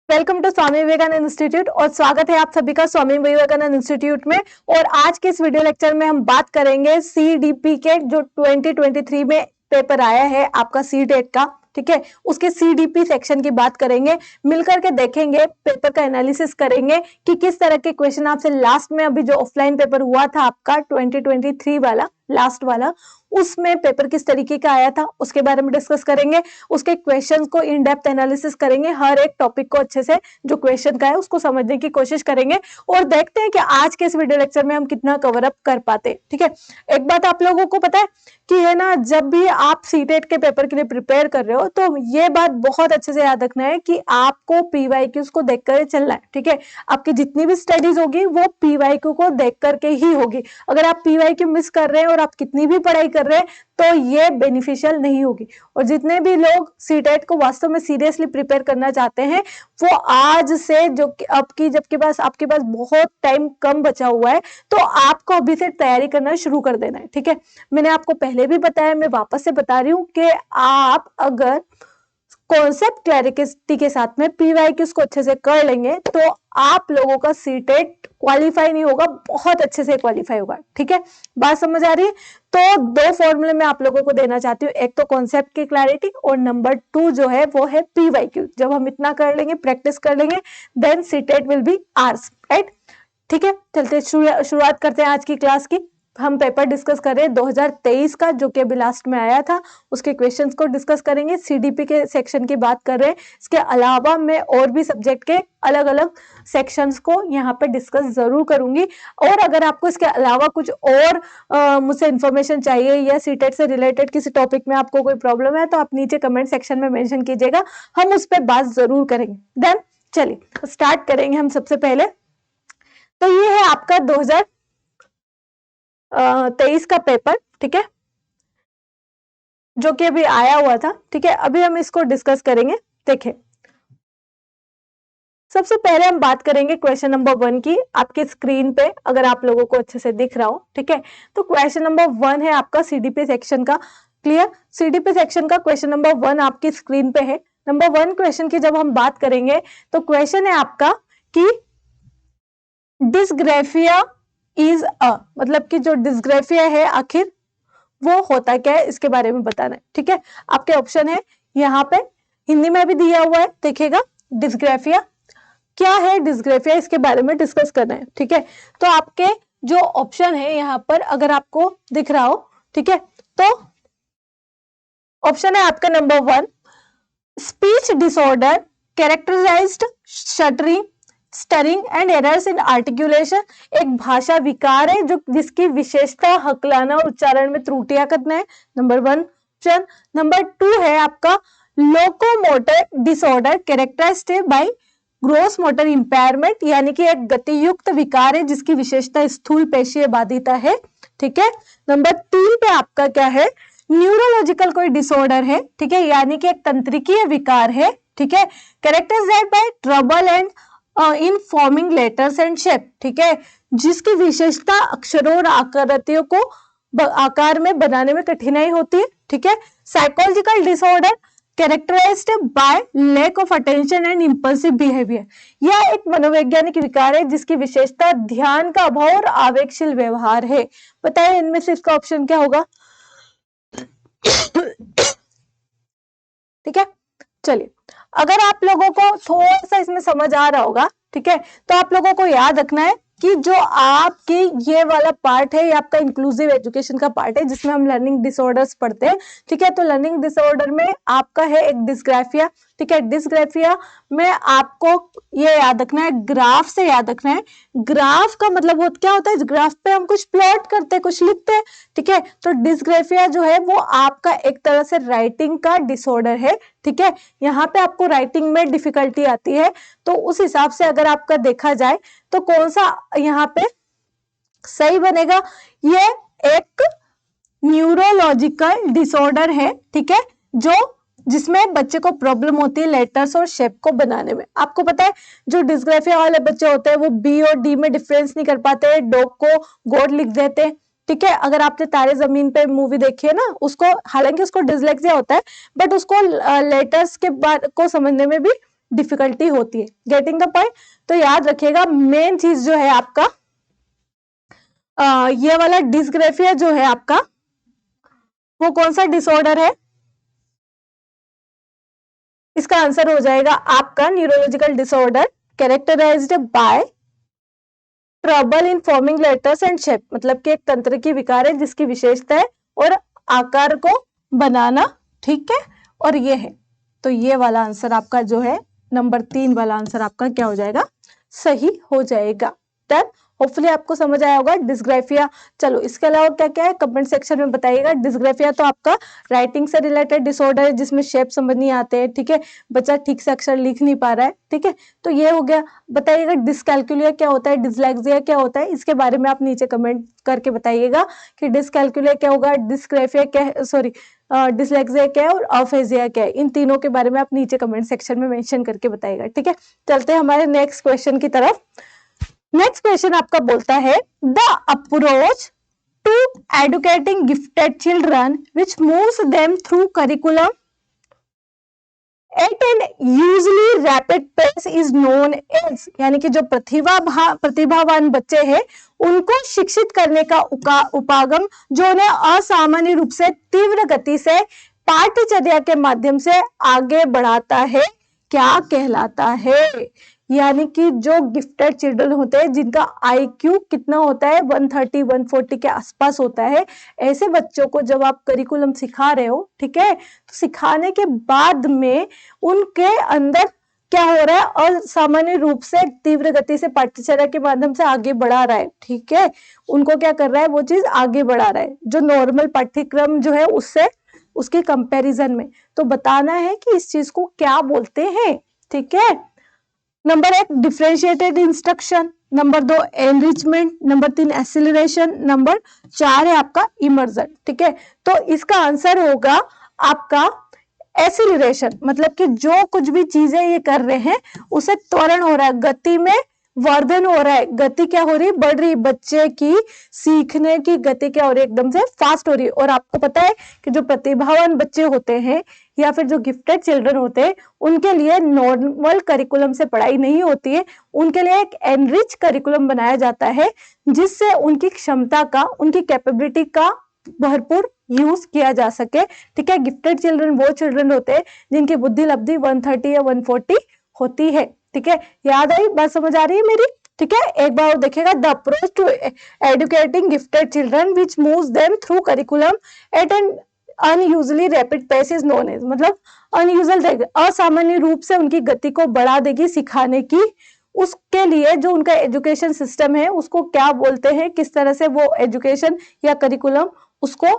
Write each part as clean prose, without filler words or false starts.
Welcome to Swami Vivekananda institute और स्वागत है आप सभी का स्वामी विवेकानंद इंस्टीट्यूट में। और आज के इस वीडियो लेक्चर में हम बात करेंगे सीडीपी के जो 2023 में पेपर आया है आपका सीटेट का, ठीक है, उसके सीडीपी सेक्शन की बात करेंगे, मिलकर के देखेंगे, पेपर का एनालिसिस करेंगे कि किस तरह के क्वेश्चन आपसे लास्ट में अभी जो ऑफलाइन पेपर हुआ था आपका 2023 वाला लास्ट वाला, उसमें पेपर किस तरीके का आया था उसके बारे में डिस्कस करेंगे। उसके क्वेश्चंस को इन डेप्थ एनालिसिस करेंगे, हर एक टॉपिक को अच्छे से जो क्वेश्चन का है उसको समझने की कोशिश करेंगे और देखते हैं कि आज के इस वीडियो लेक्चर में हम कितना कवर अप कर पाते। ठीक है, एक बात आप लोगों को पता है कि है ना, जब भी आप सीटेट के पेपर के लिए प्रिपेयर कर रहे हो तो ये बात बहुत अच्छे से याद रखना है कि आपको पीवाईक्यूज को देख कर चलना है। ठीक है, आपकी जितनी भी स्टडीज होगी वो पीवाईक्यू को देख करके ही होगी। अगर आप पीवाईक्यू मिस कर रहे हैं और आप कितनी भी पढ़ाई कर रहे हैं तो ये बेनिफिशियल नहीं होगी। और जितने भी लोग सीटेट को वास्तव में सीरियसली प्रिपेयर करना चाहते हैं वो आज से जो जबकि आपके पास बहुत टाइम कम बचा हुआ है तो आपको अभी से तैयारी करना शुरू कर देना है। ठीक है, मैंने आपको पहले भी बताया, मैं वापस से बता रही हूँ कि आप अगर कॉन्सेप्ट क्लैरिटी के साथ में पीवाईक्यूज को अच्छे से कर लेंगे तो आप लोगों का सीटेट क्वालिफाई नहीं होगा, बहुत अच्छे से क्वालिफाई होगा। ठीक है, बात समझ आ रही है? तो दो फॉर्मूले मैं आप लोगों को देना चाहती हूँ, एक तो कॉन्सेप्ट की क्लैरिटी और नंबर 2 जो है वो है पीवाईक्यू। जब हम इतना कर लेंगे, प्रैक्टिस कर लेंगे, then CTET will be ours, right? ठीक है, चलते शुरुआत करते हैं आज की क्लास की। हम पेपर डिस्कस कर रहे हैं 2023 का जो कि अभी लास्ट में आया था, उसके क्वेश्चंस को डिस्कस करेंगे, सीडीपी के सेक्शन की बात कर रहे हैं। इसके अलावा मैं और भी सब्जेक्ट के अलग अलग सेक्शंस को यहाँ पे डिस्कस जरूर करूंगी। और अगर आपको इसके अलावा कुछ और मुझसे इंफॉर्मेशन चाहिए या सीटेट से रिलेटेड किसी टॉपिक में आपको कोई प्रॉब्लम है तो आप नीचे कमेंट सेक्शन में मेंशन कीजिएगा, हम उस पर बात जरूर करेंगे। देन चलिए स्टार्ट करेंगे हम सबसे पहले। तो ये है आपका 2023 का पेपर, ठीक है, जो कि अभी आया हुआ था। ठीक है, अभी हम इसको डिस्कस करेंगे। देखिए, सबसे पहले हम बात करेंगे क्वेश्चन नंबर 1 की। आपके स्क्रीन पे अगर आप लोगों को अच्छे से दिख रहा हो, ठीक है, तो क्वेश्चन नंबर 1 है आपका सीडीपी सेक्शन का। क्लियर? सीडीपी सेक्शन का क्वेश्चन नंबर 1 आपकी स्क्रीन पे है। नंबर 1 क्वेश्चन की जब हम बात करेंगे तो क्वेश्चन है आपका कि डिस्ग्राफिया इज अ, मतलब कि जो डिस्ग्राफिया है आखिर वो होता क्या है, इसके बारे में बताना है। ठीक है, आपके ऑप्शन है यहाँ पे, हिंदी में भी दिया हुआ है, देखिएगा। डिस्ग्राफिया क्या है, डिस्ग्राफिया इसके बारे में डिस्कस करना है। ठीक है, तो आपके जो ऑप्शन है यहाँ पर अगर आपको दिख रहा हो, ठीक है, तो ऑप्शन है आपका number 1, speech disorder characterised stuttering stuttering and errors in articulation. एक भाषा विकार है जो जिसकी विशेषता हकलाना और उच्चारण में त्रुटियां करना है। Number 1 option. नंबर 2 है आपका locomotor disorder characterised by gross motor impairment, यानी कि एक गतियुक्त विकार है जिसकी विशेषता स्थूल पेशीय बाधिता है। ठीक है, नंबर 3 पे आपका क्या है, न्यूरोलॉजिकल कोई डिसऑर्डर है, ठीक है, यानी कि एक तंत्रिकीय विकार है। ठीक है, characterised by trouble and in forming letters and shape, ठीक है, जिसकी विशेषता अक्षरों और आकृतियों को आकार में बनाने में कठिनाई होती है। ठीक है, psychological disorder characterised by lack of attention and impulsive behaviour, यह एक मनोवैज्ञानिक विकार है जिसकी विशेषता ध्यान का अभाव और आवेगशील व्यवहार है। बताइए इनमें से इसका ऑप्शन क्या होगा? ठीक है, चलिए, अगर आप लोगों को थोड़ा सा इसमें समझ आ रहा होगा, ठीक है, तो आप लोगों को याद रखना है कि जो आपकी ये वाला पार्ट है ये आपका इंक्लूसिव एजुकेशन का पार्ट है जिसमें हम लर्निंग डिसऑर्डर्स पढ़ते हैं। ठीक है, तो लर्निंग डिसऑर्डर में आपका है एक डिस्ग्राफिया। ठीक है, डिस्ग्राफिया में आपको ये याद रखना है, ग्राफ से याद रखना है। ग्राफ का मतलब वो क्या होता है, ग्राफ पे हम कुछ प्लॉट करते हैं, कुछ लिखते हैं। ठीक है, तो डिस्ग्राफिया जो है वो आपका एक तरह से राइटिंग का डिसऑर्डर है। ठीक है, यहाँ पे आपको राइटिंग में डिफिकल्टी आती है, तो उस हिसाब से अगर आपका देखा जाए तो कौन सा यहाँ पे सही बनेगा, ये एक न्यूरोलॉजिकल डिसऑर्डर है। ठीक है, जो जिसमें बच्चे को प्रॉब्लम होती है लेटर्स और शेप को बनाने में। आपको पता है जो डिस्ग्राफिया वाले बच्चे होते हैं वो बी और डी में डिफरेंस नहीं कर पाते, डॉग को गॉड लिख देते हैं। ठीक है, अगर आपने तारे जमीन पे मूवी देखी है ना, उसको हालांकि उसको डिसलेक्सिया होता है बट उसको लेटर्स के बारे को समझने में भी डिफिकल्टी होती है। Getting the point? तो याद रखिएगा मेन चीज जो है आपका ये वाला डिस्ग्राफिया जो है आपका, वो कौन सा डिसऑर्डर है? इसका आंसर हो जाएगा आपका neurological disorder characterised by trouble in forming letters and shape, मतलब कि एक तंत्र की विकार है जिसकी विशेषता है और आकार को बनाना, ठीक है, और ये है। तो ये वाला आंसर आपका जो है नंबर 3 वाला आंसर आपका क्या हो जाएगा? सही हो जाएगा। डन। होपफुली आपको समझ आया होगा डिस्ग्राफिया। चलो इसके अलावा क्या क्या है कमेंट सेक्शन में बताइएगा। डिस्ग्राफिया तो आपका राइटिंग से रिलेटेड डिसऑर्डर है जिसमें शेप समझ नहीं आते हैं, ठीक है, बच्चा ठीक से अक्षर लिख नहीं पा रहा है, ठीक है, तो ये हो गया। बताइएगा डिसकैलकुलिया क्या होता है, डिसलेक्सिया क्या होता है, इसके बारे में आप नीचे कमेंट करके बताइएगा कि डिसकैलकुलिया क्या होगा, डिस्ग्राफिया क्या, सॉरी डिसलेक्सिया क्या है और अफेजिया क्या है। इन तीनों के बारे में आप नीचे कमेंट सेक्शन में मेंशन करके बताइएगा, ठीक है। चलते हैं हमारे नेक्स्ट क्वेश्चन की तरफ। नेक्स्ट क्वेश्चन आपका बोलता है the approach to educating gifted children which moves them through curriculum at an usually rapid pace is known as, यानी कि जो प्रतिभावान बच्चे हैं उनको शिक्षित करने का उपागम जो उन्हें असामान्य रूप से तीव्र गति से पाठ्यचर्या के माध्यम से आगे बढ़ाता है, क्या कहलाता है? यानी कि जो गिफ्टेड चिल्ड्रन होते हैं जिनका आईक्यू कितना होता है 130 140 के आसपास होता है, ऐसे बच्चों को जब आप करिकुलम सिखा रहे हो, ठीक है, तो सिखाने के बाद में उनके अंदर क्या हो रहा है, असामान्य रूप से तीव्र गति से पाठ्यचर्या के माध्यम से आगे बढ़ा रहा है, ठीक है, उनको क्या कर रहा है, वो चीज आगे बढ़ा रहा है जो नॉर्मल पाठ्यक्रम जो है उससे उसके कंपैरिजन में। तो बताना है कि इस चीज को क्या बोलते हैं, ठीक है। Number 1 differentiated instruction, number 2 enrichment, number 3 acceleration, number 4 है आपका इमर्जन, ठीक है। तो इसका आंसर होगा आपका एसिलरेशन, मतलब कि जो कुछ भी चीजें ये कर रहे हैं उसे त्वरण हो रहा है, गति में वर्धन हो रहा है, गति क्या हो रही है, बढ़ रही, बच्चे की सीखने की गति क्या हो रही है, एकदम से फास्ट हो रही है। और आपको पता है कि जो प्रतिभावान बच्चे होते हैं या फिर जो गिफ्टेड चिल्ड्रन होते हैं उनके लिए नॉर्मल करिकुलम से पढ़ाई नहीं होती है, उनके लिए एक एनरिच करिकुलम बनाया जाता है जिससे उनकी क्षमता का, उनकी कैपेबिलिटी का भरपूर यूज किया जा सके, ठीक है। गिफ्टेड चिल्ड्रन वो चिल्ड्रन होते हैं जिनकी बुद्धि लब्धि 130 या 140 होती है, ठीक है। याद आई बात, समझ आ रही है मेरी, ठीक है। एक बार और देखिएगा the approach to educating gifted children which moves them through curriculum at an unusually rapid pace is known as, मतलब अनयूजुअल असामान्य रूप से उनकी गति को बढ़ा देगी सिखाने की, उसके लिए जो उनका एजुकेशन सिस्टम है उसको क्या बोलते हैं, किस तरह से वो एजुकेशन या करिकुलम उसको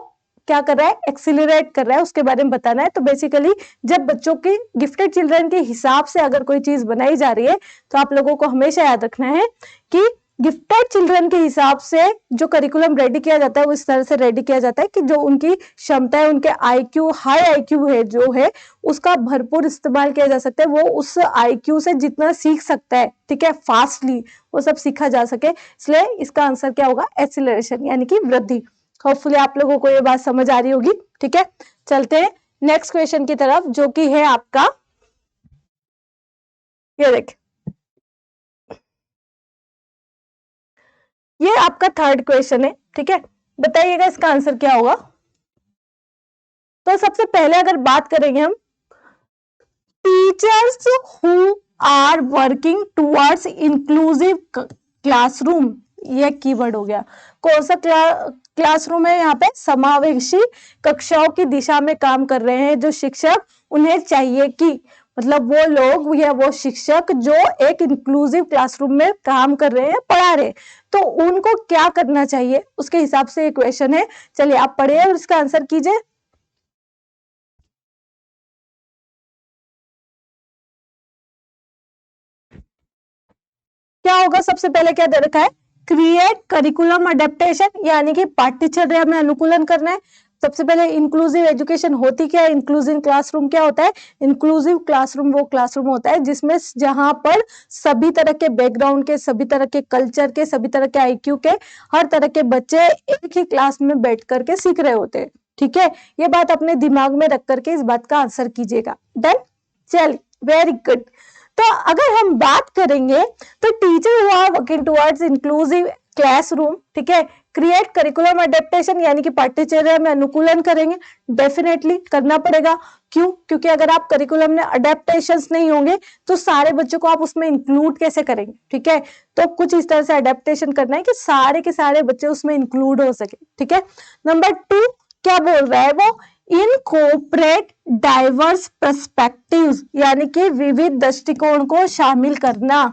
क्या कर रहा है, एक्सिलरेट कर रहा है, उसके बारे में बताना है। तो बेसिकली जब बच्चों की गिफ्टेड चिल्ड्रन के हिसाब से अगर कोई चीज बनाई जा रही है तो आप लोगों को हमेशा याद रखना है कि गिफ्टेड चिल्ड्रन के हिसाब से जो करिकुलम रेडी किया जाता है वो इस तरह से रेडी किया जाता है कि जो उनकी क्षमता है, उनके आईक्यू, हाई आईक्यू है जो है उसका भरपूर इस्तेमाल किया जा सकता है, वो उस आईक्यू से जितना सीख सकता है, ठीक है, फास्टली वो सब सीखा जा सके। इसलिए इसका आंसर क्या होगा, एक्सीलरेशन, यानी कि वृद्धि। होपफुली आप लोगों को ये बात समझ आ रही होगी, ठीक है। चलते हैं नेक्स्ट क्वेश्चन की तरफ जो कि है आपका, ये देखिए, ये आपका थर्ड क्वेश्चन है, ठीक है। बताइएगा इसका आंसर क्या होगा। तो सबसे पहले अगर बात करेंगे हम teachers who are working towards inclusive classroom, ये कीवर्ड हो गया। कौन सा क्लासरूम है यहाँ पे, समावेशी कक्षाओं की दिशा में काम कर रहे हैं जो शिक्षक उन्हें चाहिए कि, मतलब वो लोग या वो शिक्षक जो एक इंक्लूसिव क्लासरूम में काम कर रहे हैं, पढ़ा रहे हैं, तो उनको क्या करना चाहिए उसके हिसाब से क्वेश्चन है। चलिए आप पढ़िए और इसका आंसर कीजिए। क्या होगा, सबसे पहले क्या दे रखा है, क्रिएट करिकुलम अडेप्टेशन, यानी कि पाठ्यचर्या में अनुकूलन करना है। सबसे पहले इंक्लूसिव एजुकेशन होती क्या है, इंक्लूसिव क्लासरूम क्या होता है, इंक्लूसिव क्लासरूम वो क्लासरूम होता है जिसमें जहां पर सभी तरह के बैकग्राउंड के, सभी तरह के कल्चर के, सभी तरह के आईक्यू के, हर तरह के बच्चे एक ही क्लास में बैठ करके सीख रहे होते हैं, ठीक है। ये बात अपने दिमाग में रख करके इस बात का आंसर कीजिएगा। डन, चलिए वेरी गुड। तो अगर हम बात करेंगे तो teacher who are working towards inclusive classroom, ठीक है, क्रिएट करिकुलम अडेप्टेशन यानी कि पाठ्यचर्या में अनुकूलन करेंगे, डेफिनेटली करना पड़ेगा। क्यों? क्योंकि अगर आप करिकुलम में अडेप्टेशंस नहीं होंगे तो सारे बच्चों को आप उसमें इंक्लूड कैसे करेंगे, ठीक है। तो कुछ इस तरह से अडेप्टेशन करना है कि सारे के सारे बच्चे उसमें इंक्लूड हो सके, ठीक है। नंबर 2 क्या बोल रहा है वो, इनकॉर्पोरेट डाइवर्स पर्सपेक्टिव्स यानी कि विविध दृष्टिकोण को शामिल करना।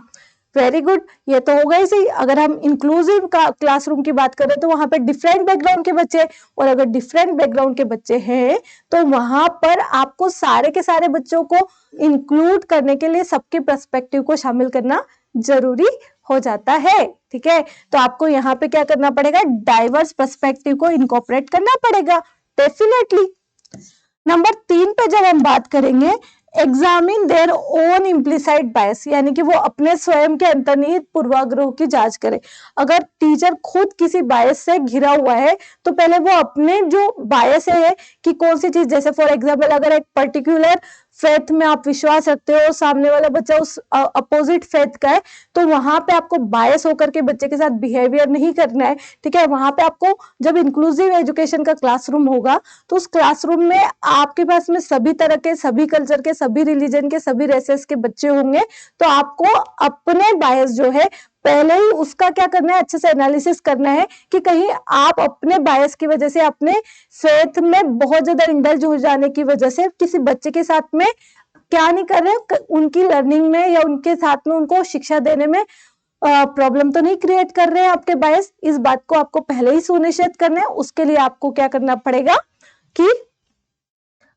वेरी गुड, ये तो होगा ही सही। अगर हम इंक्लूसिव का क्लासरूम की बात करें तो वहां पर डिफरेंट बैकग्राउंड के बच्चे, और अगर डिफरेंट बैकग्राउंड के बच्चे हैं तो वहां पर आपको सारे के सारे बच्चों को इंक्लूड करने के लिए सबके पर्सपेक्टिव को शामिल करना जरूरी हो जाता है, ठीक है। तो आपको यहाँ पे क्या करना पड़ेगा, डाइवर्स पर्सपेक्टिव को इनकॉर्पोरेट करना पड़ेगा, डेफिनेटली। नंबर 3 पे जब हम बात करेंगे, एग्जामिन देयर ओन इम्प्लिसाइड बायस यानी कि वो अपने स्वयं के अंतर्निहित पूर्वाग्रह की जांच करे। अगर टीचर खुद किसी बायस से घिरा हुआ है तो पहले वो अपने जो बायस है कि कौन सी चीज, जैसे फॉर एग्जाम्पल अगर एक पर्टिकुलर फेथ में आप विश्वास रखते हो, सामने वाला बच्चा उस अपोजिट फेथ का है, तो वहां पे आपको बायस होकर के बच्चे के साथ बिहेवियर नहीं करना है, ठीक है। वहां पे आपको, जब इंक्लूसिव एजुकेशन का क्लासरूम होगा तो उस क्लासरूम में आपके पास में सभी तरह के, सभी कल्चर के, सभी रिलीजन के, सभी रेसेस के बच्चे होंगे, तो आपको अपने बायस जो है पहले ही उसका क्या करना है, अच्छे से एनालिसिस करना है कि कहीं आप अपने बायस की वजह से, अपने फेथ में बहुत ज्यादा इंडल्ज हो जाने की वजह से किसी बच्चे के साथ में क्या नहीं कर रहे, उनकी लर्निंग में या उनके साथ में उनको शिक्षा देने में प्रॉब्लम तो नहीं क्रिएट कर रहे हैं आपके बायस। इस बात को आपको पहले ही सुनिश्चित करना है। उसके लिए आपको क्या करना पड़ेगा कि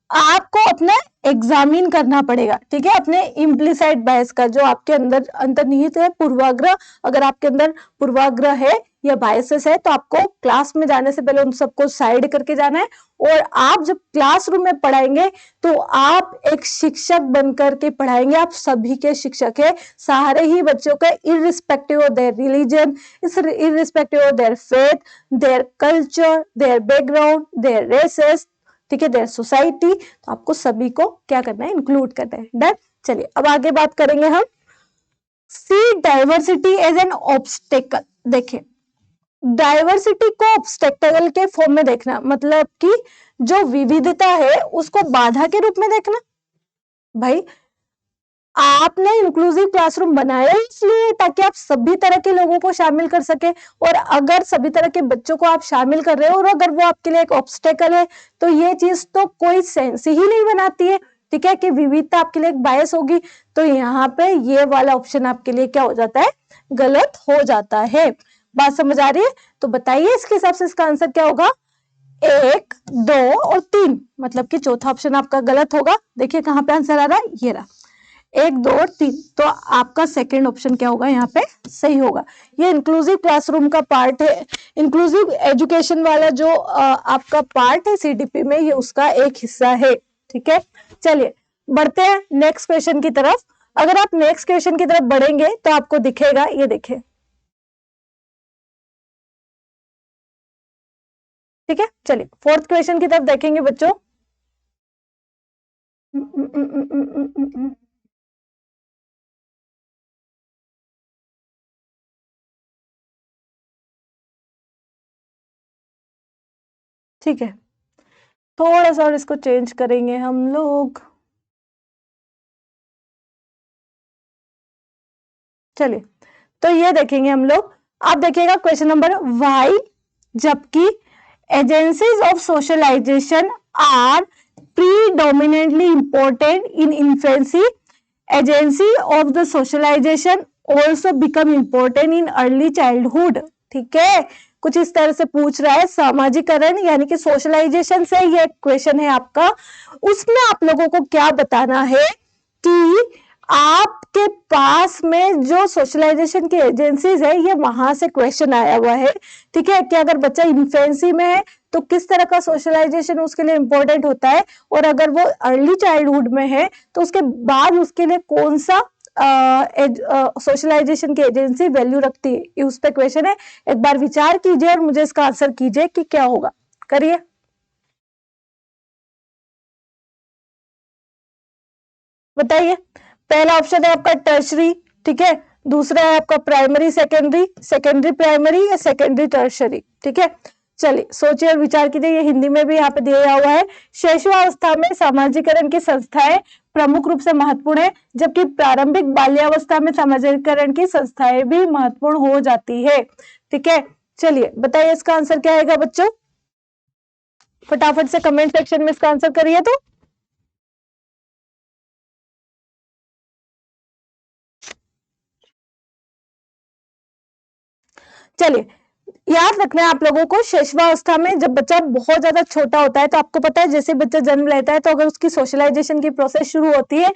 आपको अपना एग्जामिन करना पड़ेगा, ठीक है, अपने इम्प्लिसाइड बायस का, जो आपके अंदर अंतर्निहित है पूर्वाग्रह। अगर आपके अंदर पूर्वाग्रह है या बायसेस है तो आपको क्लास में जाने से पहले उन सबको साइड करके जाना है। और आप जब क्लासरूम में पढ़ाएंगे तो आप एक शिक्षक बनकर के पढ़ाएंगे, आप सभी के शिक्षक है, सारे ही बच्चों का, irrespective of their religion, irrespective of their faith, their culture, their background, their races, ठीक है, देयर सोसाइटी। तो आपको सभी को क्या करना है, इंक्लूड करना है। डन। चलिए अब आगे बात करेंगे हम, सी डाइवर्सिटी एज एन ऑब्स्टेकल। देखिए, डाइवर्सिटी को ऑब्स्टेकल के फॉर्म में देखना, मतलब कि जो विविधता है उसको बाधा के रूप में देखना। भाई आपने इंक्लूसिव क्लासरूम बनाया इसलिए ताकि आप सभी तरह के लोगों को शामिल कर सके, और अगर सभी तरह के बच्चों को आप शामिल कर रहे हो और अगर वो आपके लिए एक ऑब्स्टेकल है तो ये चीज तो कोई सेंस ही नहीं बनाती है, ठीक है, कि विविधता आपके लिए एक बायस होगी। तो यहाँ पे ये वाला ऑप्शन आपके लिए क्या हो जाता है, गलत हो जाता है। बात समझ आ रही है? तो बताइए इसके हिसाब से इसका आंसर क्या होगा, 1, 2 और 3, मतलब कि चौथा ऑप्शन आपका गलत होगा। देखिए कहाँ पे आंसर आ रहा है, ये रहा, 1, 2 और 3। तो आपका सेकेंड ऑप्शन क्या होगा, यहाँ पे सही होगा। ये इंक्लूसिव क्लासरूम का पार्ट है, इंक्लूसिव एजुकेशन वाला जो आपका पार्ट है सीडीपी में, ये उसका एक हिस्सा है, ठीक है। चलिए बढ़ते हैं नेक्स्ट क्वेश्चन की तरफ। अगर आप नेक्स्ट क्वेश्चन की तरफ बढ़ेंगे तो आपको दिखेगा, ये देखिए, ठीक है। चलिए फोर्थ क्वेश्चन की तरफ देखेंगे बच्चों। ठीक है, थोड़ा सा और इसको चेंज करेंगे हम लोग। चलिए तो ये देखेंगे हम लोग। आप देखिएगा क्वेश्चन नंबर वाई, जबकि agencies of socialisation are predominantly important in infancy, agency of the socialization also become important in early childhood। ठीक है, कुछ इस तरह से पूछ रहा है, सामाजिकरण यानी कि सोशलाइजेशन से ये क्वेश्चन है आपका। उसमें आप लोगों को क्या बताना है कि आपके पास में जो सोशलाइजेशन की एजेंसीज है, ये वहां से क्वेश्चन आया हुआ है, ठीक है, कि अगर बच्चा इन्फेंसी में है तो किस तरह का सोशलाइजेशन उसके लिए इंपॉर्टेंट होता है, और अगर वो अर्ली चाइल्डहुड में है तो उसके बाद उसके लिए कौन सा सोशलाइजेशन की एजेंसी वैल्यू रखती है, उस पर क्वेश्चन है। एक बार विचार कीजिए और मुझे इसका आंसर कीजिए कि क्या होगा, करिए। बताइए, पहला ऑप्शन है आपका टर्शरी, ठीक है, दूसरा है आपका प्राइमरी सेकेंडरी, सेकेंडरी प्राइमरी या सेकेंडरी टर्शरी, ठीक है। चलिए सोचिए और विचार कीजिए, ये हिंदी में भी यहाँ पे दिया हुआ है। शैशवावस्था में सामाजिकरण की संस्थाएं प्रमुख रूप से महत्वपूर्ण है, जबकि प्रारंभिक बाल्यावस्था में सामाजिकरण की संस्थाएं भी महत्वपूर्ण हो जाती है, ठीक है। चलिए बताइए इसका आंसर क्या आएगा बच्चों, फटाफट से कमेंट सेक्शन में इसका आंसर करिए। तो चलिए याद रखना है आप लोगों को, शैशवावस्था में जब बच्चा बहुत ज्यादा छोटा होता है, तो आपको पता है जैसे बच्चा जन्म लेता है तो अगर उसकी सोशलाइजेशन की प्रोसेस शुरू होती है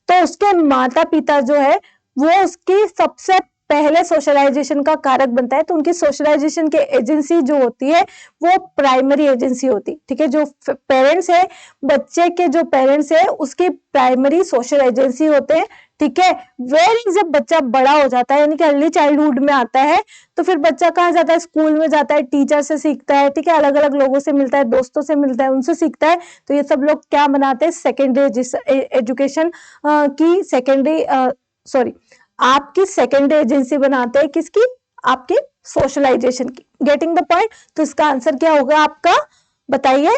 तो उसके माता पिता जो है वो उसकी सबसे पहले सोशलाइजेशन का कारक बनता है। तो उनकी सोशलाइजेशन की एजेंसी जो होती है वो प्राइमरी एजेंसी होती, ठीक है। जो पेरेंट्स है, बच्चे के जो पेरेंट्स है उसकी प्राइमरी सोशल एजेंसी होते हैं, ठीक है। वेर जब बच्चा बड़ा हो जाता है यानी कि अर्ली चाइल्डहुड में आता है तो फिर बच्चा कहाँ जाता है, स्कूल में जाता है, टीचर से सीखता है, ठीक है, अलग अलग लोगों से मिलता है, दोस्तों से मिलता है, उनसे सीखता है। तो ये सब लोग क्या बनाते हैं, सेकेंडरी एजुकेशन की सेकेंडरी सॉरी आपकी सेकेंडरी एजेंसी बनाते हैं, किसकी, आपकी सोशलाइजेशन की। Getting the point. तो इसका आंसर क्या होगा आपका, बताइए।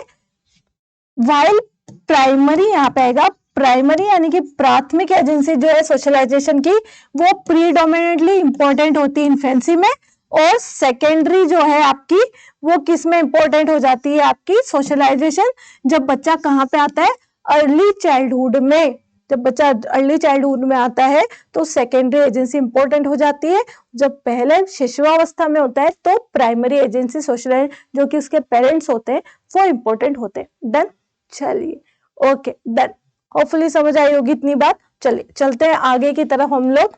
वाइल प्राइमरी यहाँ पे आएगा, प्राइमरी यानी कि प्राथमिक एजेंसी जो है सोशलाइजेशन की वो प्रीडोमिनेटली इंपॉर्टेंट होती है इन्फेंसी में, और सेकेंडरी जो है आपकी वो किस में इंपॉर्टेंट हो जाती है, आपकी सोशलाइजेशन जब बच्चा कहाँ पे आता है, अर्ली चाइल्डहुड में। जब बच्चा अर्ली चाइल्डहुड में आता है तो सेकेंडरी एजेंसी इंपॉर्टेंट हो जाती है। जब पहले शिशुअवस्था में होता है तो प्राइमरी एजेंसी सोशलाइज जो कि उसके पेरेंट्स होते हैं वो इंपॉर्टेंट होते हैं। डन, चलिए ओके डन, होपफुली समझ आई होगी इतनी बात। चलिए चलते हैं आगे की तरफ, हम लोग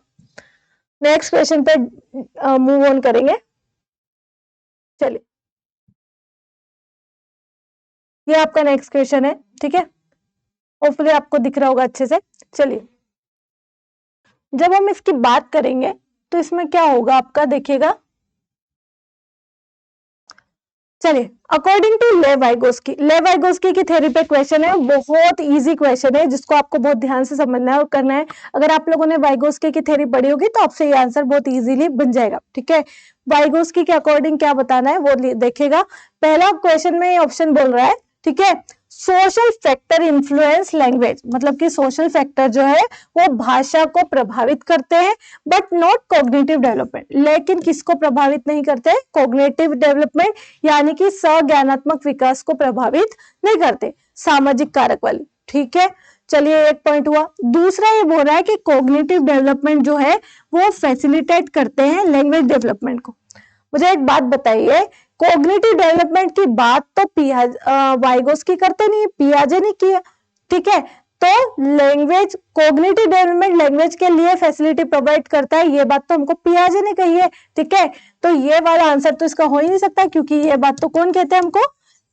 नेक्स्ट क्वेश्चन पे मूव ऑन करेंगे। चलिए ये आपका नेक्स्ट क्वेश्चन है, ठीक है, होपफुली आपको दिख रहा होगा अच्छे से। चलिए जब हम इसकी बात करेंगे तो इसमें क्या होगा आपका, देखिएगा। चलिए अकॉर्डिंग टू लेवाइगोस्की की थ्योरी पे क्वेश्चन है, बहुत इजी क्वेश्चन है जिसको आपको बहुत ध्यान से समझना है और करना है। अगर आप लोगों ने वाइगोस्की की थ्योरी पढ़ी होगी तो आपसे ये आंसर बहुत इजीली बन जाएगा, ठीक है। वाइगोस्की के अकॉर्डिंग क्या बताना है वो देखेगा। पहला क्वेश्चन में ये ऑप्शन बोल रहा है, ठीक है, सोशल फैक्टर इन्फ्लुएंस लैंग्वेज, मतलब कि सोशल फैक्टर जो है वो भाषा को प्रभावित करते हैं बट नॉट कॉग्निटिव डेवलपमेंट। लेकिन किसको प्रभावित नहीं करते, कॉग्निटिव डेवलपमेंट यानी कि सज्ञानात्मक विकास को प्रभावित नहीं करते, सामाजिक कारक वाली, ठीक है। चलिए एक पॉइंट हुआ। दूसरा ये बोल रहा है कि कॉग्निटिव डेवलपमेंट जो है वो फैसिलिटेट करते हैं लैंग्वेज डेवलपमेंट को। मुझे एक बात बताइए, कॉग्निटिव डेवलपमेंट की बात तो वाइगोस्की करते नहीं, पियाजे ने किया, ठीक है। तो लैंग्वेज, कॉग्निटिव डेवलपमेंट लैंग्वेज के लिए फैसिलिटी प्रोवाइड करता है, ये बात तो हमको पियाजे ने कही है, ठीक है। तो ये वाला आंसर तो इसका हो ही नहीं सकता, क्योंकि ये बात तो कौन कहते हैं, हमको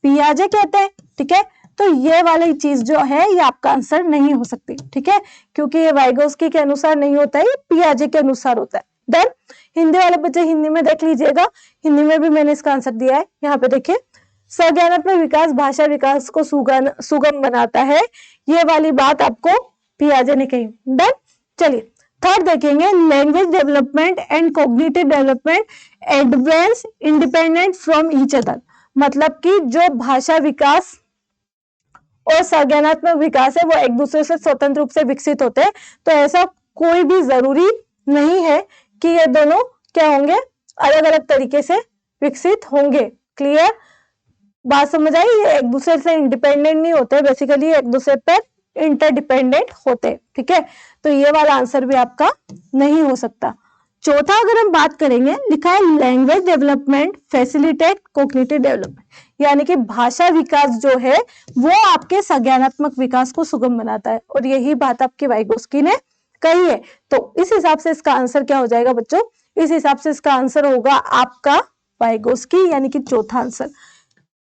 पियाजे कहते हैं, ठीक है। तो ये वाली चीज जो है ये आपका आंसर नहीं हो सकती, ठीक है, क्योंकि ये वाइगोस्की के अनुसार नहीं होता है, ये पियाजे के अनुसार होता है। डन। हिंदी वाले बच्चे हिंदी में देख लीजिएगा, हिंदी में भी मैंने इसका आंसर दिया है, यहाँ पे देखिए। सज्ञानात्मक विकास भाषा विकास को सुगम बनाता है, ये वाली बात आपको पियाजे ने कही। डन। चलिए थर्ड देखेंगे, language development and cognitive development advance independent from each other, मतलब कि जो भाषा विकास और सज्ञानात्मक विकास है वो एक दूसरे से स्वतंत्र रूप से विकसित होते हैं। तो ऐसा कोई भी जरूरी नहीं है कि ये दोनों क्या होंगे, अलग अलग तरीके से विकसित होंगे। क्लियर, बात समझ आई। ये एक दूसरे से इंडिपेंडेंट नहीं होते, बेसिकली एक दूसरे पर इंटरडिपेंडेंट होते, ठीक है। तो ये वाला आंसर भी आपका नहीं हो सकता। चौथा अगर हम बात करेंगे, लिखा है language development facilitate cognitive development, यानी कि भाषा विकास जो है वो आपके सज्ञानात्मक विकास को सुगम बनाता है, और यही बात आपकी वाइगोस्की ने कही है। तो इस हिसाब से इसका आंसर क्या हो जाएगा बच्चों, इस हिसाब से इसका आंसर होगा आपका वाइगोस्की, यानी कि चौथा आंसर,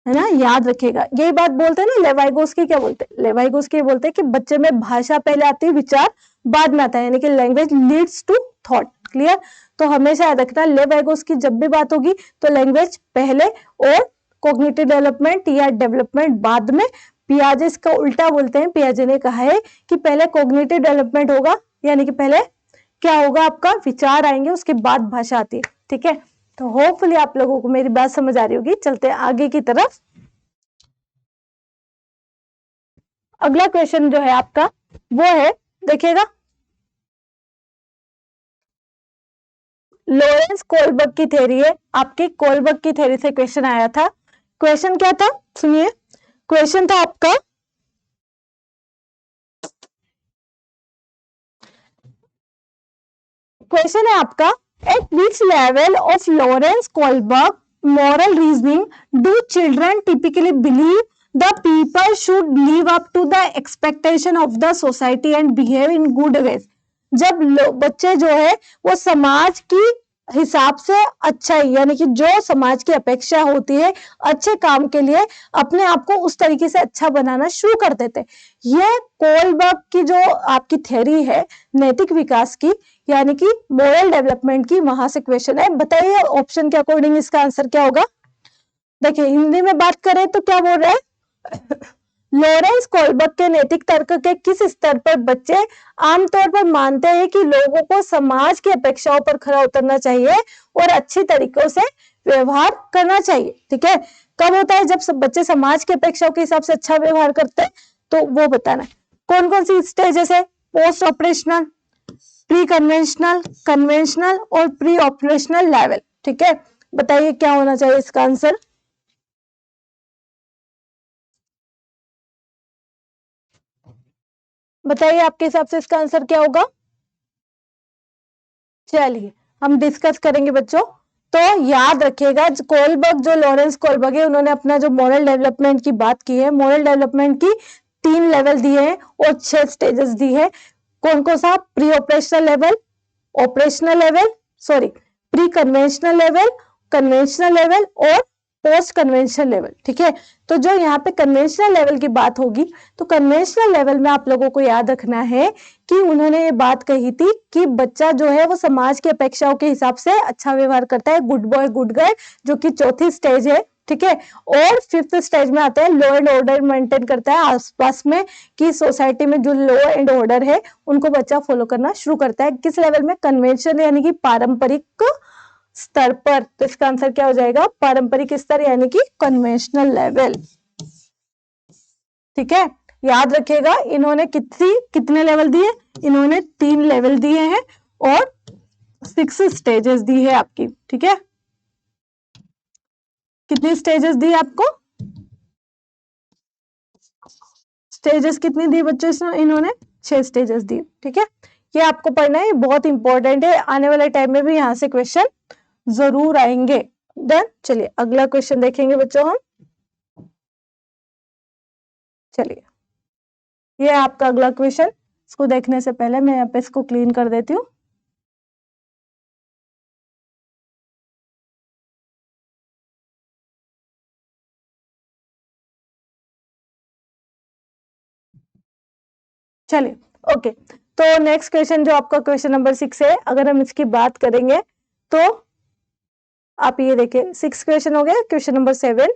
है ना, याद रखिएगा। यही बात बोलते हैं ना लेवाइगोस्की, क्या बोलते हैं, लेवाइगोस्की बोलते हैं कि बच्चे में भाषा पहले आती है, विचार बाद में आता है, यानी कि language leads to thought. Clear, तो हमेशा याद रखना, लेवाइगोस्की जब भी बात होगी तो लैंग्वेज पहले और कॉग्निटिव डेवलपमेंट या डेवलपमेंट बाद में। पियाजे इसका उल्टा बोलते हैं, पियाजे ने कहा है कि पहले कॉग्निटिव डेवलपमेंट होगा यानी कि पहले क्या होगा, आपका विचार आएंगे, उसके बाद भाषा आती है। ठीक है, तो होपफुली आप लोगों को मेरी बात समझ आ रही होगी। चलते हैं आगे की तरफ। अगला क्वेश्चन जो है आपका वो है, देखिएगा, लॉरेंस कोलबर्ग की थ्योरी है आपकी। कोलबर्ग की थ्योरी से क्वेश्चन आया था। क्वेश्चन क्या था, सुनिए। क्वेश्चन था आपका, क्वेश्चन है आपका, eight which level of Lawrence Kohlberg moral reasoning do children typically believe the people should live up to the expectation of the society and behave in good ways? जब बच्चे जो है वो समाज की हिसाब से अच्छा ही, यानी कि जो समाज की अपेक्षा होती है अच्छे काम के लिए, अपने आप को उस तरीके से अच्छा बनाना शुरू कर देते। ये कोलबर्ग की जो आपकी थ्योरी है नैतिक विकास की, यानी कि मोरल डेवलपमेंट की, वहां से क्वेश्चन है। बताइए ऑप्शन के अकॉर्डिंग इसका आंसर क्या होगा। देखिए हिंदी में बात करें तो क्या बोल रहे हैं, लॉरेंस कोलबर्ग के नैतिक तर्क के किस स्तर पर बच्चे आमतौर पर मानते हैं कि लोगों को समाज की अपेक्षाओं पर खरा उतरना चाहिए और अच्छी तरीकों से व्यवहार करना चाहिए। ठीक है, कब होता है, जब सब बच्चे समाज की अपेक्षाओं के हिसाब से अच्छा व्यवहार करते हैं, तो वो बताना है। कौन कौन सी स्टेजेस है, post operational, pre conventional, conventional और प्री ऑपरेशनल लेवल। ठीक है, बताइए क्या होना चाहिए इसका आंसर। बताइए आपके हिसाब से इसका आंसर क्या होगा। चलिए हम डिस्कस करेंगे बच्चों। तो याद रखिएगा, कोलबर्ग जो लॉरेंस कोलबर्ग है, उन्होंने अपना जो मॉरल डेवलपमेंट की बात की है, मॉरल डेवलपमेंट की 3 लेवल दिए हैं और 6 स्टेजेस दी है। कौन कौन सा, pre operational level, operational level, sorry pre conventional level, conventional level और पोस्ट कन्वेंशनल लेवल। ठीक है, तो जो यहाँ पे कन्वेंशनल लेवल की बात होगी, तो कन्वेंशनल लेवल में आप लोगों को याद रखना है कि उन्होंने ये बात कही थी कि बच्चा जो है वो समाज की अपेक्षाओं के हिसाब से अच्छा व्यवहार करता है, गुड बॉय गुड गर्ल, जो कि चौथी स्टेज है। ठीक है, और 5th स्टेज में आता है लॉ एंड ऑर्डर मेंटेन करता है आसपास में, कि सोसाइटी में जो लॉ एंड ऑर्डर है उनको बच्चा फॉलो करना शुरू करता है। किस लेवल में, कन्वेंशन यानी कि पारंपरिक स्तर पर। तो इसका आंसर क्या हो जाएगा, पारंपरिक स्तर यानी कि कन्वेंशनल लेवल। ठीक है, याद रखिएगा इन्होंने कितने लेवल दिए, इन्होंने 3 लेवल दिए हैं और 6 स्टेजेस दी है आपकी। ठीक है, कितनी स्टेजेस दी आपको, स्टेजेस कितनी दी बच्चों, इन्होंने 6 स्टेजेस दी। ठीक है, ये आपको पढ़ना है, बहुत इंपॉर्टेंट है, आने वाले टाइम में भी यहाँ से क्वेश्चन जरूर आएंगे। डन, चलिए अगला क्वेश्चन देखेंगे बच्चों हम। चलिए ये है आपका अगला क्वेश्चन। इसको देखने से पहले मैं यहाँ पे इसको क्लीन कर देती हूँ। चलिए ओके, तो नेक्स्ट क्वेश्चन जो आपका क्वेश्चन नंबर 6 है, अगर हम इसकी बात करेंगे तो आप ये देखिए 6 क्वेश्चन हो गया। क्वेश्चन नंबर 7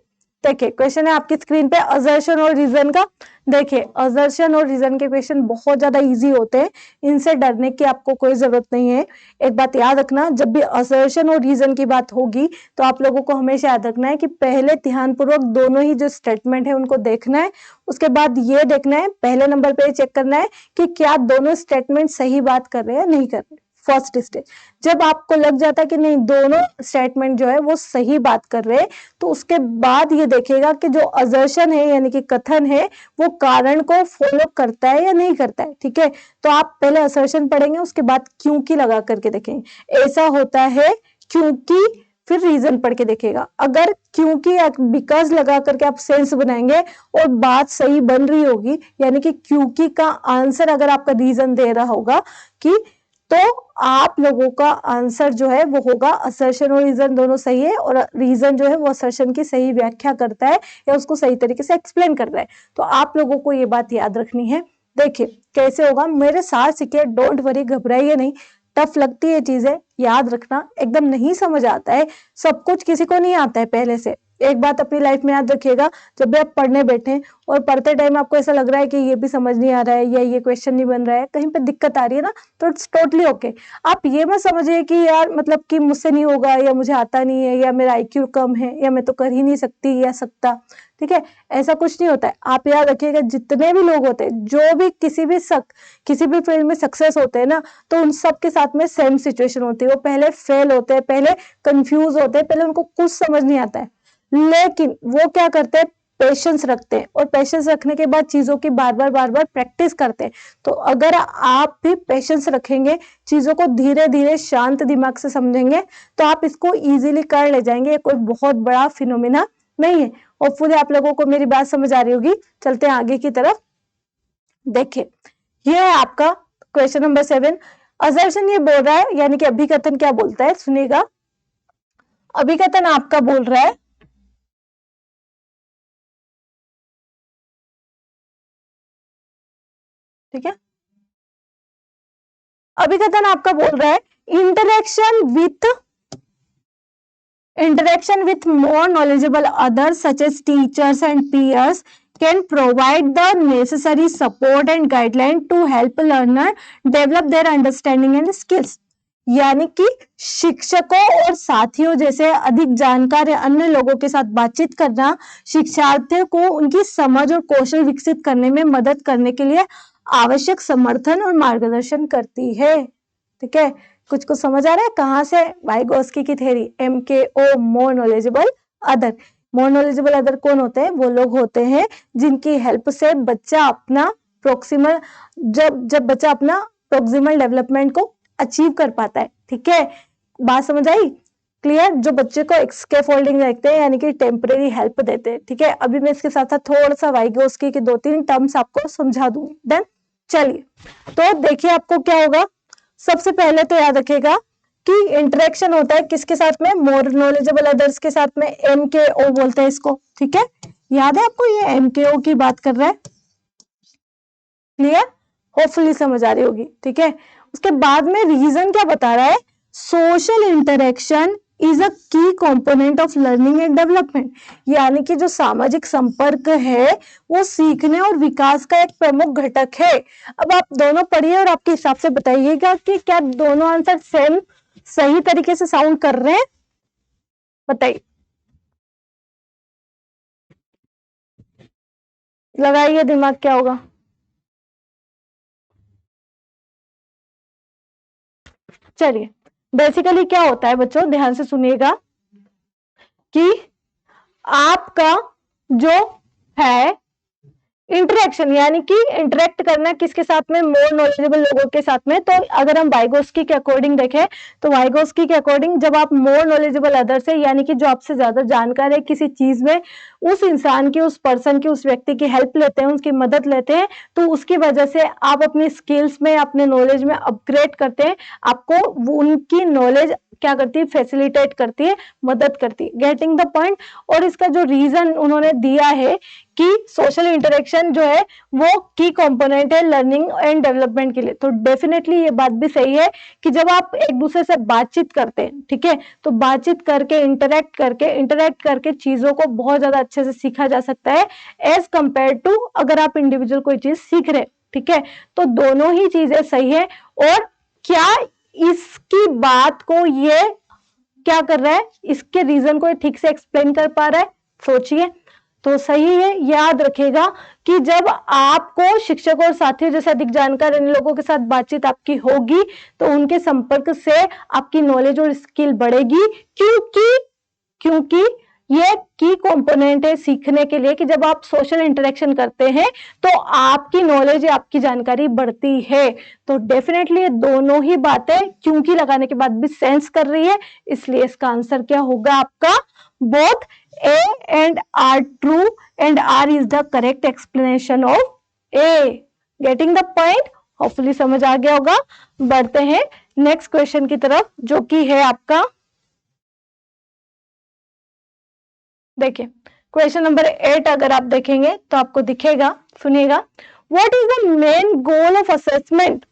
देखिए, क्वेश्चन है आपकी स्क्रीन पे असर्शन और रीजन का। देखिए असर्शन और रीजन के क्वेश्चन बहुत ज्यादा इजी होते हैं, इनसे डरने की आपको कोई जरूरत नहीं है। एक बात याद रखना, जब भी असर्शन और रीजन की बात होगी तो आप लोगों को हमेशा याद रखना है कि पहले ध्यानपूर्वक दोनों ही जो स्टेटमेंट है उनको देखना है। उसके बाद ये देखना है, पहले नंबर पे चेक करना है कि क्या दोनों स्टेटमेंट सही बात कर रहे हैं नहीं कर रहे। फर्स्ट स्टेज, जब आपको लग जाता है कि नहीं दोनों स्टेटमेंट जो है वो सही बात कर रहे हैं, तो उसके बाद ये देखेगा कि जो असर्शन है यानी कि कथन है वो कारण को फॉलो करता है या नहीं करता है। ठीक है, तो आप पहले असर्शन पढ़ेंगे, उसके बाद क्योंकि लगा करके देखेंगे। ऐसा होता है क्योंकि, फिर रीजन पढ़ के देखेगा। अगर क्योंकि या बिकॉज लगा करके आप सेंस बनाएंगे और बात सही बन रही होगी, यानी कि क्योंकि का आंसर अगर आपका रीजन दे रहा होगा कि, तो आप लोगों का आंसर जो है वो होगा असर्शन और रीजन दोनों सही है, और रीजन जो है वो असर्शन की सही व्याख्या करता है या उसको सही तरीके से एक्सप्लेन कर रहा है। तो आप लोगों को ये बात याद रखनी है। देखिए कैसे होगा, मेरे साथ सीखिए, डोंट वरी, घबराइए नहीं। टफ लगती है चीजें, याद रखना, एकदम नहीं समझ आता है, सब कुछ किसी को नहीं आता है पहले से, एक बात अपनी लाइफ में याद रखिएगा, जब भी आप पढ़ने बैठे और पढ़ते टाइम आपको ऐसा लग रहा है कि ये भी समझ नहीं आ रहा है या ये क्वेश्चन नहीं बन रहा है, कहीं पे दिक्कत आ रही है ना, तो इट्स टोटली ओके। आप ये मत समझिए कि यार मतलब कि मुझसे नहीं होगा या मुझे आता नहीं है या मेरा IQ कम है या मैं तो कर ही नहीं सकती या सकता, ठीक है, ऐसा कुछ नहीं होता है। आप याद रखिएगा, जितने भी लोग होते हैं जो भी किसी भी फील्ड में सक्सेस होते हैं ना, तो उन सब के साथ में सेम सिचुएशन होती है। वो पहले फेल होते हैं, पहले कंफ्यूज होते हैं, पहले उनको कुछ समझ नहीं आता है, लेकिन वो क्या करते हैं, पेशेंस रखते हैं, और पेशेंस रखने के बाद चीजों की बार बार प्रैक्टिस करते हैं। तो अगर आप भी पेशेंस रखेंगे, चीजों को धीरे धीरे शांत दिमाग से समझेंगे, तो आप इसको इजीली कर ले जाएंगे। ये कोई बहुत बड़ा फिनोमिना नहीं है। होपफुली आप लोगों को मेरी बात समझ आ रही होगी। चलते हैं आगे की तरफ। देखिए, ये है आपका क्वेश्चन नंबर 7। असर्शन ये बोल रहा है, यानी कि अभिकथन क्या बोलता है, सुनिएगा। अभिकथन आपका बोल रहा है, ठीक है, अभिकथन आपका बोल रहा है, interaction with more knowledgeable others such as teachers and peers can provide the necessary support and guideline to help learner develop their understanding and skills। यानी कि शिक्षकों और साथियों जैसे अधिक जानकार या अन्य लोगों के साथ बातचीत करना शिक्षार्थियों को उनकी समझ और कौशल विकसित करने में मदद करने के लिए आवश्यक समर्थन और मार्गदर्शन करती है। ठीक है, कुछ समझ आ रहा है कहाँ से? वाइगोस्की की theory, MKO, more knowledgeable other. More knowledgeable other कौन होते हैं? वो लोग होते हैं जिनकी हेल्प से बच्चा अपना प्रोक्सिमल जब बच्चा अपना प्रोक्सिमल डेवलपमेंट को अचीव कर पाता है। ठीक है, बात समझ आई? क्लियर? जो बच्चे को स्कैफोल्डिंग देखते हैं, यानी कि टेम्परेरी हेल्प देते हैं। ठीक है, अभी मैं इसके साथ साथ थोड़ा सा वाइगोस्की के 2-3 टर्म्स आपको समझा दूंगी। देन चलिए, तो देखिए आपको क्या होगा। सबसे पहले तो याद रखिएगा कि इंटरेक्शन होता है किसके साथ में? मोर नॉलेजेबल अदर्स के साथ में। MKO बोलते हैं इसको। ठीक है, याद है आपको? ये MKO की बात कर रहा है। क्लियर? होपफुली समझ आ रही होगी। ठीक है, उसके बाद में रीजन क्या बता रहा है? सोशल इंटरेक्शन इज अ की component of learning and development. यानी कि जो सामाजिक संपर्क है वो सीखने और विकास का एक प्रमुख घटक है। अब आप दोनों पढ़िए और आपके हिसाब से बताइएगा कि क्या दोनों आंसर सेम सही तरीके से साउंड कर रहे हैं? बताइए, लगाइए दिमाग, क्या होगा? चलिए, बेसिकली क्या होता है बच्चों, ध्यान से सुनिएगा कि आपका जो है इंटरेक्शन, यानी कि इंटरेक्ट करना किसके साथ में? मोर नॉलेजेबल लोगों के साथ में। तो अगर हम वाइगोस्की के अकॉर्डिंग देखें, तो वाइगोस्की के अकॉर्डिंग जब आप मोर नॉलेजेबल अदर से, यानी कि जो आपसे ज्यादा जानकार है किसी चीज में, उस इंसान की, उस पर्सन की, उस व्यक्ति की हेल्प लेते हैं, उसकी मदद लेते हैं, तो उसकी वजह से आप अपनी स्किल्स में, अपने नॉलेज में अपग्रेड करते हैं। आपको उनकी नॉलेज क्या करती है? फैसिलिटेट करती है, मदद करती है। Getting the point? और इसका जो रीजन उन्होंने दिया है कि सोशल इंटरेक्शन जो है वो की कंपोनेंट है लर्निंग एंड डेवलपमेंट के लिए, तो डेफिनेटली ये बात भी सही है कि जब आप एक दूसरे से बातचीत करते हैं, ठीक है, तो बातचीत करके, इंटरेक्ट करके चीजों को बहुत ज्यादा अच्छे से सीखा जा सकता है एज कंपेयर टू अगर आप इंडिविजुअल कोई चीज सीख रहे हैं। ठीक है, तो दोनों ही चीजें सही है। और क्या इसकी बात को ये क्या कर रहा है? इसके रीजन को ठीक से एक्सप्लेन कर पा रहा है? सोचिए, तो सही है। याद रखेगा कि जब आपको शिक्षक और साथियों जैसे अधिक जानकार इन लोगों के साथ बातचीत आपकी होगी, तो उनके संपर्क से आपकी नॉलेज और स्किल बढ़ेगी, क्योंकि ये की कंपोनेंट है सीखने के लिए कि जब आप सोशल इंटरेक्शन करते हैं तो आपकी नॉलेज, आपकी जानकारी बढ़ती है। तो डेफिनेटली ये दोनों ही बातें क्योंकि लगाने के बाद भी सेंस कर रही है, इसलिए इसका आंसर क्या होगा आपका? Both A and R true and R is the correct explanation of A. Getting the point? Hopefully समझ आ गया होगा। बढ़ते हैं नेक्स्ट क्वेश्चन की तरफ, जो कि है आपका, देखिए क्वेश्चन नंबर 8 अगर आप देखेंगे तो आपको दिखेगा, सुनिएगा। What is the main goal of assessment?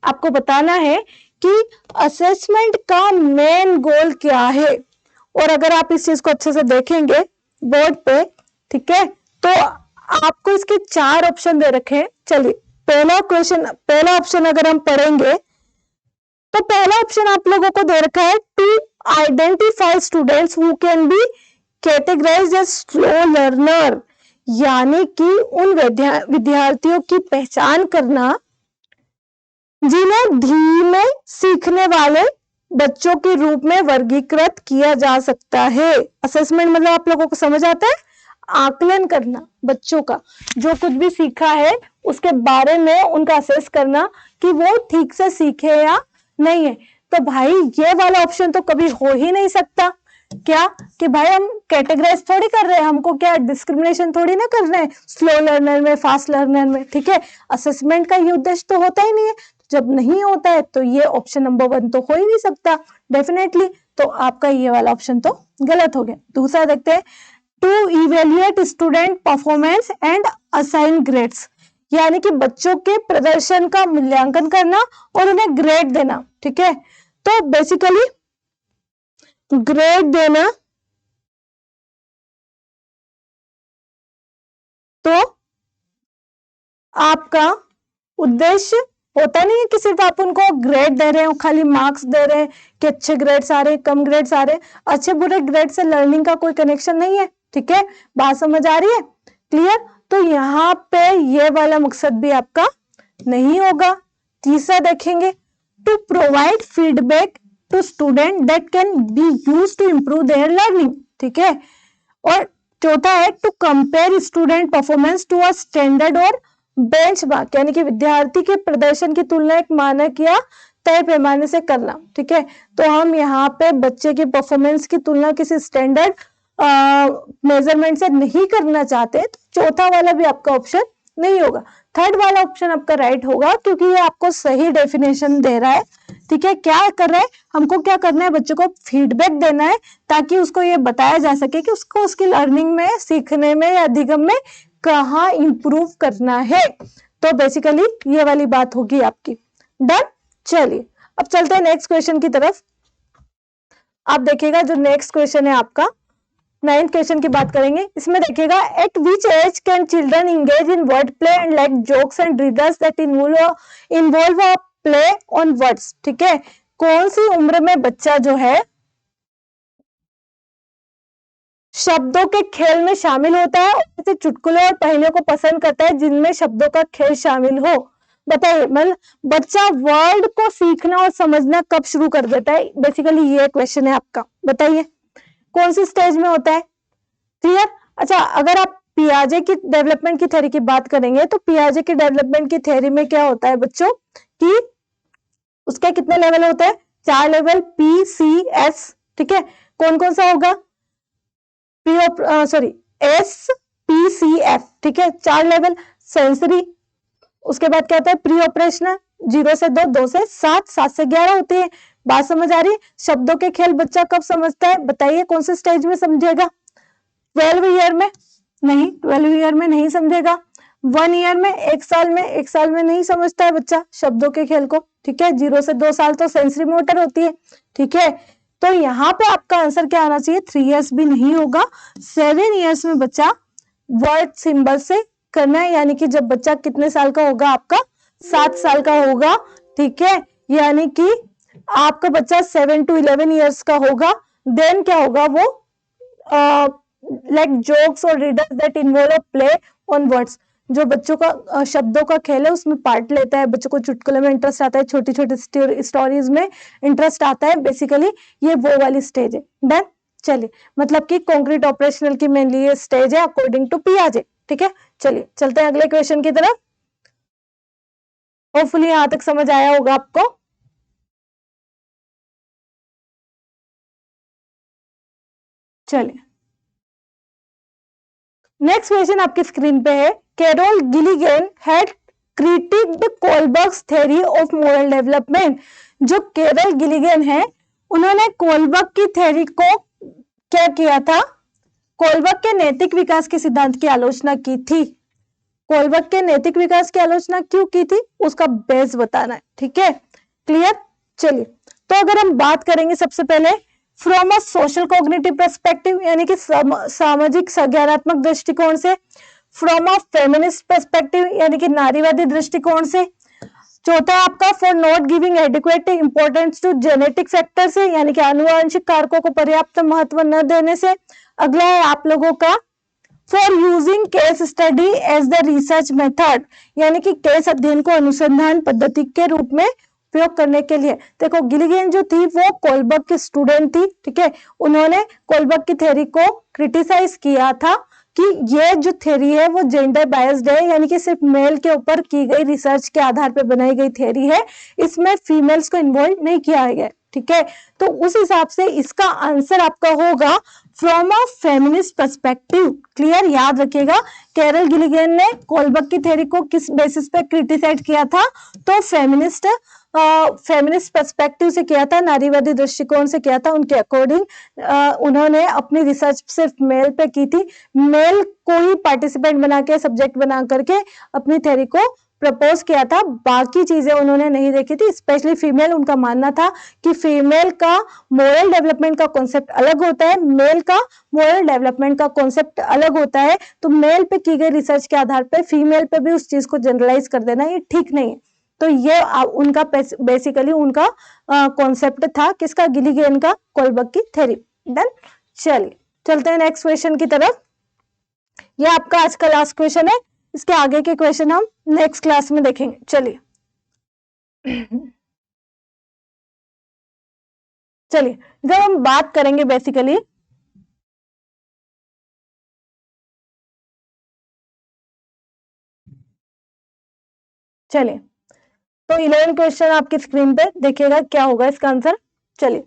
आपको बताना है कि असेसमेंट का मेन गोल क्या है। और अगर आप इस चीज को अच्छे से देखेंगे बोर्ड पे, ठीक है। तो आपको इसके 4 ऑप्शन दे रखे हैं। चलिए पहला ऑप्शन अगर हम पढ़ेंगे तो पहला ऑप्शन आप लोगों को दे रखा है to identify students who can be categorised as slow learner, यानी कि उन विद्यार्थियों की पहचान करना जिन्हें धीमे सीखने वाले बच्चों के रूप में वर्गीकृत किया जा सकता है। असेसमेंट मतलब आप लोगों को समझ आता है, आकलन करना बच्चों का, जो कुछ भी सीखा है उसके बारे में उनका असेस करना कि वो ठीक से सीखे या नहीं है। तो भाई ये वाला ऑप्शन तो कभी हो ही नहीं सकता। क्या कि भाई हम कैटेगराइज थोड़ी कर रहे हैं, हमको क्या डिस्क्रिमिनेशन थोड़ी ना कर रहे हैं स्लो लर्नर में, फास्ट लर्नर में, ठीक है। असेसमेंट का ये उद्देश्य तो होता ही नहीं है। जब नहीं होता है तो ये ऑप्शन नंबर 1 तो हो ही नहीं सकता डेफिनेटली। तो आपका ये वाला ऑप्शन तो गलत हो गया। दूसरा देखते हैं, to evaluate student performance and assign grades, यानी कि बच्चों के प्रदर्शन का मूल्यांकन करना और उन्हें ग्रेड देना, ठीक है। तो बेसिकली ग्रेड देना तो आपका उद्देश्य होता नहीं है कि सिर्फ आप उनको ग्रेड दे रहे हो, खाली मार्क्स दे रहे हैं कि अच्छे ग्रेड्स आ रहे, कम ग्रेड्स आ रहे। अच्छे बुरे ग्रेड से लर्निंग का कोई कनेक्शन नहीं है, ठीक है। बात समझ आ रही है, क्लियर। तो यहाँ पे ये वाला मकसद भी आपका नहीं होगा। तीसरा देखेंगे, to provide feedback to student that can be use to improve their learning, ठीक है। और चौथा है, to compare student performance to a standard और बेंचमार्क, यानी कि विद्यार्थी के प्रदर्शन की तुलना एक मानक या तय पैमाने से करना, ठीक है। तो हम यहाँ पे बच्चे की परफॉर्मेंस की तुलना किसी स्टैंडर्ड मेजरमेंट से नहीं करना चाहते, तो चौथा वाला भी आपका ऑप्शन नहीं होगा। थर्ड वाला ऑप्शन आपका राइट होगा, क्योंकि ये आपको सही डेफिनेशन दे रहा है, ठीक है। क्या कर रहा है, हमको क्या करना है, बच्चों को फीडबैक देना है ताकि उसको ये बताया जा सके कि उसको उसकी लर्निंग में, सीखने में या अधिगम में कहाँ इंप्रूव करना है। तो बेसिकली ये वाली बात होगी आपकी। डन। चलिए अब चलते हैं नेक्स्ट क्वेश्चन की तरफ। आप देखिएगा जो नेक्स्ट क्वेश्चन है आपका 9th क्वेश्चन की बात करेंगे। इसमें देखिएगा, at which age can children engage in word play and like jokes and riddles that involve a play on words, ठीक है। कौन सी उम्र में बच्चा जो है शब्दों के खेल में शामिल होता है और चुटकुले और पहेलियों को पसंद करता है जिनमें शब्दों का खेल शामिल हो। बताइए, मतलब बच्चा वर्ड को सीखना और समझना कब शुरू कर देता है, बेसिकली ये क्वेश्चन है आपका। बताइए कौन सी स्टेज में होता है, क्लियर। अच्छा, अगर आप पियाजे की डेवलपमेंट की थ्योरी की बात करेंगे तो पियाजे की डेवलपमेंट की थ्योरी में क्या होता है बच्चों कि उसके कितने लेवल होते हैं, 4 लेवल, PCS, ठीक है। कौन कौन सा होगा, SPCF, ठीक है, 4 लेवल। सेंसरी, उसके बाद क्या होता है प्री ऑपरेशनल, 0 से 2, 2 से 7, 7 से 11 होते हैं। बात समझ आ रही है। शब्दों के खेल बच्चा कब समझता है, बताइए कौन से स्टेज में समझेगा, 12 ईयर में नहीं, 12 ईयर में नहीं समझेगा। 1 ईयर में, 1 साल में, 1 साल में नहीं समझता है बच्चा शब्दों के खेल को, ठीक है। 0 से 2 साल तो सेंसरी मोटर होती है, ठीक है। तो यहाँ पे आपका आंसर क्या आना चाहिए, 3 इयर्स भी नहीं होगा, 7 इयर्स में बच्चा वर्ड सिंबल से करना है, यानी कि जब बच्चा कितने साल का होगा, आपका 7 साल का होगा, ठीक है। यानी कि आपका बच्चा 7 to 11 इयर्स का होगा। देन क्या होगा, वो लाइक जोक्स और riddles that involve a play on words, जो बच्चों का शब्दों का खेल है उसमें पार्ट लेता है। बच्चों को चुटकुले में इंटरेस्ट आता है, छोटी छोटी स्टोरीज में इंटरेस्ट आता है, बेसिकली ये वो वाली स्टेज है। डन। चलिए, मतलब कि कॉन्क्रीट ऑपरेशनल की मेनली ये स्टेज है अकॉर्डिंग टू पियाजे, ठीक है। चलिए चलते हैं अगले क्वेश्चन की तरफ। होपफुली यहां तक समझ आया होगा आपको। चलिए नेक्स्ट क्वेश्चन आपकी स्क्रीन पे है, Carol Gilligan had criticised Kohlberg's theory of moral development. जो कैरोल गिलिगन है उन्होंने कोलबर्ग की थ्योरी को क्या किया था, कोलबर्ग के नैतिक विकास के सिद्धांत की आलोचना की थी। कोलबर्ग के नैतिक विकास की आलोचना क्यों की थी, उसका बेस बताना है, ठीक है, क्लियर। चलिए, तो अगर हम बात करेंगे सबसे पहले from a social cognitive perspective यानी कि सामाजिक संज्ञानात्मक दृष्टिकोण से, फ्रॉम अ फेमिनिस्ट पर्सपेक्टिव यानी कि नारीवादी दृष्टिकोण से। चौथा है आपका for not giving adequate importance to genetic factor से, यानी कि आनुवंशिक कारकों को पर्याप्त महत्व न देने से। अगला है आप लोगों का for using case study as the research method, यानी कि केस अध्ययन को अनुसंधान पद्धति के रूप में उपयोग करने के लिए। देखो गिलिगन जो थी वो कोलबर्ग की स्टूडेंट थी, ठीक है। उन्होंने कोलबर्ग की थ्योरी को क्रिटिसाइज किया था कि ये जो थ्योरी है वो जेंडर बायस्ड है, यानी कि सिर्फ मेल के ऊपर की गई रिसर्च के आधार पर बनाई गई थ्योरी है, इसमें फीमेल्स को इन्वॉल्व नहीं किया गया, ठीक है। तो उस हिसाब से इसका आंसर आपका होगा from a feminist perspective. Clear, याद रखिएगा कैरल गिलिगन ने कोलबर्ग की थ्योरी को किस बेसिस पे क्रिटिसाइज किया था, तो फेमिनिस्ट पर्सपेक्टिव से किया था, नारीवादी दृष्टिकोण से किया था। उनके अकॉर्डिंग उन्होंने अपनी रिसर्च सिर्फ मेल पे की थी, मेल को ही पार्टिसिपेंट बना के, सब्जेक्ट बना करके अपनी थ्योरी को प्रपोज किया था, बाकी चीजें उन्होंने नहीं देखी थी। स्पेशली फीमेल, उनका मानना था कि फीमेल का मोरल डेवलपमेंट का कॉन्सेप्ट अलग होता है, मेल का मोरल डेवलपमेंट का कॉन्सेप्ट अलग होता है। तो मेल पे की गई रिसर्च के आधार पे फीमेल पे भी उस चीज को जनरलाइज कर देना ये ठीक नहीं है। तो ये उनका बेसिकली उनका कॉन्सेप्ट था, किसका, गिलिगन का, कोलबर्ग की थ्योरी। डन, चलिए चलते हैं नेक्स्ट क्वेश्चन की तरफ। ये आपका आज का लास्ट क्वेश्चन है, इसके आगे के क्वेश्चन हम नेक्स्ट क्लास में देखेंगे। चलिए चलिए जब हम बात करेंगे बेसिकली चलिए तो 11 क्वेश्चन आपकी स्क्रीन पे देखिएगा, क्या होगा इसका आंसर। चलिए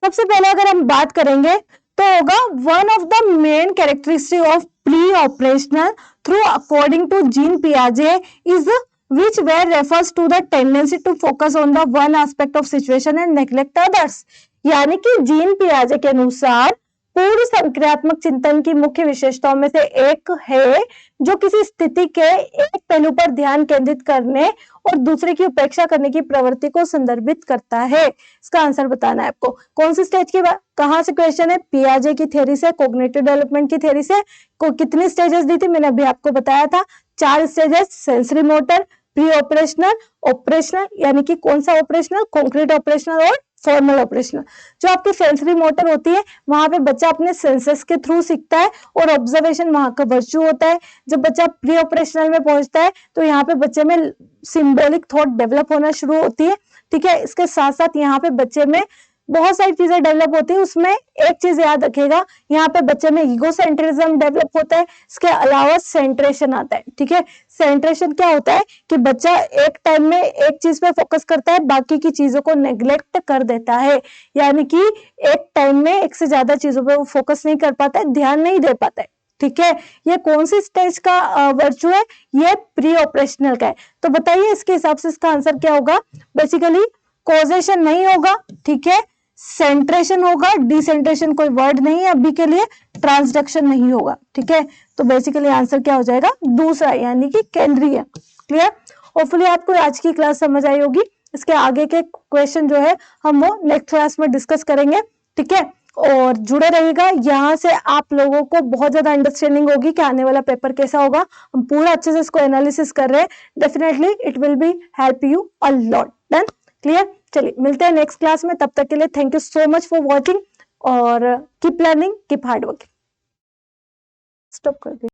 सबसे पहले अगर हम बात करेंगे तो होगा one of the main characteristic of pre operational through according to Jean पियाजे is which where refers to the tendency to focus on the one aspect of situation and neglect others। यानी कि जीन पियाजे के अनुसार पूर्व संक्रियात्मक चिंतन की मुख्य विशेषताओं में से एक है जो किसी स्थिति के एक पहलू पर ध्यान केंद्रित करने और दूसरे की उपेक्षा करने की प्रवृत्ति को संदर्भित करता है। इसका आंसर बताना है आपको। कौन सी स्टेज की बात, कहां से क्वेश्चन है, पियाजे की थ्योरी से, कॉग्निटिव डेवलपमेंट की थ्योरी से। को कितनी स्टेजेस दी थी, मैंने अभी आपको बताया था 4 stages, sensory motor, pre operational, operational यानी कि कौन सा ऑपरेशनल, कॉन्क्रीट ऑपरेशनल और फॉर्मल ऑपरेशनल। जो आपकी सेंसरी मोटर होती है वहां पे बच्चा अपने सेंसेस के थ्रू सीखता है और ऑब्जर्वेशन वहां का वर्चू होता है। जब बच्चा प्री ऑपरेशनल में पहुंचता है तो यहाँ पे बच्चे में सिंबॉलिक थॉट डेवलप होना शुरू होती है, ठीक है। इसके साथ साथ यहाँ पे बच्चे में बहुत सारी चीजें डेवलप होती है, उसमें एक चीज याद रखिएगा, यहाँ पे बच्चे में ईगो सेंट्रिज्म डेवलप होता है। इसके अलावा सेंट्रेशन आता है, ठीक है। सेंट्रेशन क्या होता है कि बच्चा एक टाइम में एक चीज पे फोकस करता है, बाकी की चीजों को नेग्लेक्ट कर देता है, यानी कि एक टाइम में एक से ज्यादा चीजों पे वो फोकस नहीं कर पाता है, ध्यान नहीं दे पाता है, ठीक है। ये कौन सी स्टेज का वर्चू है, ये प्री ऑपरेशनल का है। तो बताइए इसके हिसाब से इसका आंसर क्या होगा। बेसिकली कॉजेशन नहीं होगा, ठीक है, सेंट्रेशन होगा, डिसेंट्रेशन कोई वर्ड नहीं है अभी के लिए, ट्रांसडक्शन नहीं होगा, ठीक है। तो बेसिकली आंसर क्या हो जाएगा, दूसरा यानी कि केंद्रीय। क्लियर, होपफुली आपको आज की क्लास समझ आई होगी। इसके आगे के क्वेश्चन जो है हम वो नेक्स्ट क्लास में डिस्कस करेंगे, ठीक है। और जुड़े रहिएगा, यहाँ से आप लोगों को बहुत ज्यादा अंडरस्टैंडिंग होगी कि आने वाला पेपर कैसा होगा। हम पूरा अच्छे से इसको एनालिसिस कर रहे हैं, definitely it will be help you a lot. Done, clear, चलिए मिलते हैं नेक्स्ट क्लास में, तब तक के लिए thank you so much for watching और keep learning, keep hard working. Stop कर दीजिए।